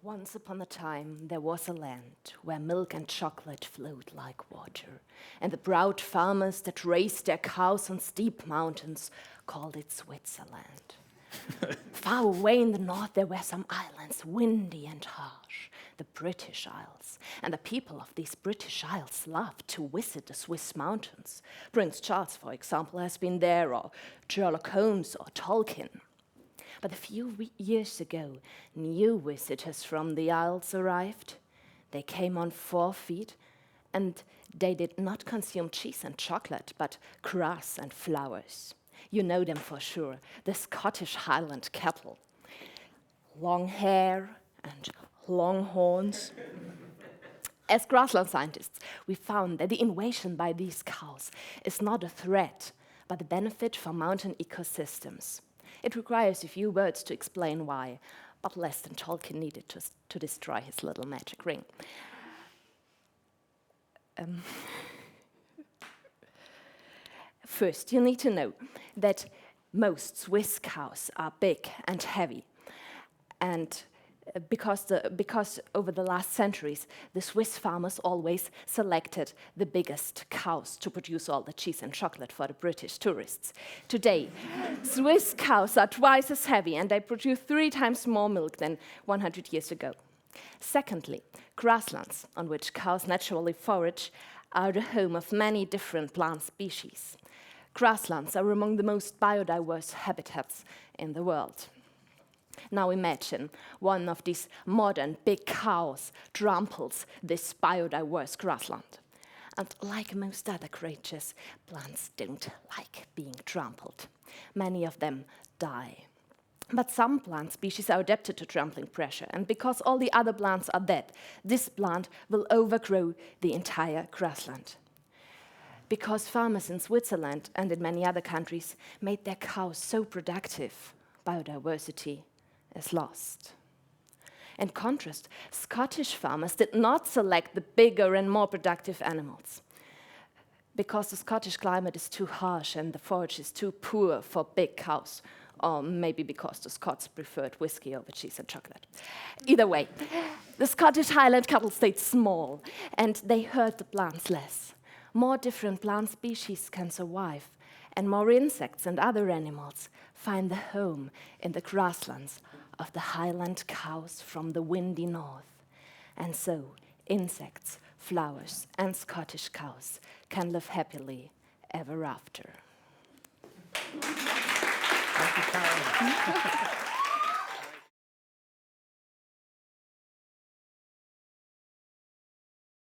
Once upon a time, there was a land where milk and chocolate flowed like water, and the proud farmers that raised their cows on steep mountains called it Switzerland. Far away in the north, there were some islands, windy and harsh, the British Isles. And the people of these British Isles loved to visit the Swiss mountains. Prince Charles, for example, has been there, or Sherlock Holmes or Tolkien. But a few years ago, new visitors from the Isles arrived. They came on 4 feet, and they did not consume cheese and chocolate, but grass and flowers. You know them for sure, the Scottish Highland cattle. Long hair and long horns. As grassland scientists, we found that the invasion by these cows is not a threat, but a benefit for mountain ecosystems. It requires a few words to explain why, but less than Tolkien needed to destroy his little magic ring. First, you need to know that most Swiss cows are big and heavy, and because over the last centuries, the Swiss farmers always selected the biggest cows to produce all the cheese and chocolate for the British tourists. Today, Swiss cows are twice as heavy, and they produce 3 times more milk than 100 years ago. Secondly, grasslands, on which cows naturally forage, are the home of many different plant species. Grasslands are among the most biodiverse habitats in the world. Now imagine one of these modern big cows tramples this biodiverse grassland. And like most other creatures, plants don't like being trampled. Many of them die. But some plant species are adapted to trampling pressure, and because all the other plants are dead, this plant will overgrow the entire grassland. Because farmers in Switzerland and in many other countries made their cows so productive, biodiversity is lost. In contrast, Scottish farmers did not select the bigger and more productive animals. Because the Scottish climate is too harsh and the forage is too poor for big cows, or maybe because the Scots preferred whiskey over cheese and chocolate. Either way, the Scottish Highland cattle stayed small, and they hurt the plants less. More different plant species can survive, and more insects and other animals find a home in the grasslands of the Highland cows from the windy north. And so, insects, flowers, and Scottish cows can live happily ever after. Thank you, Caren.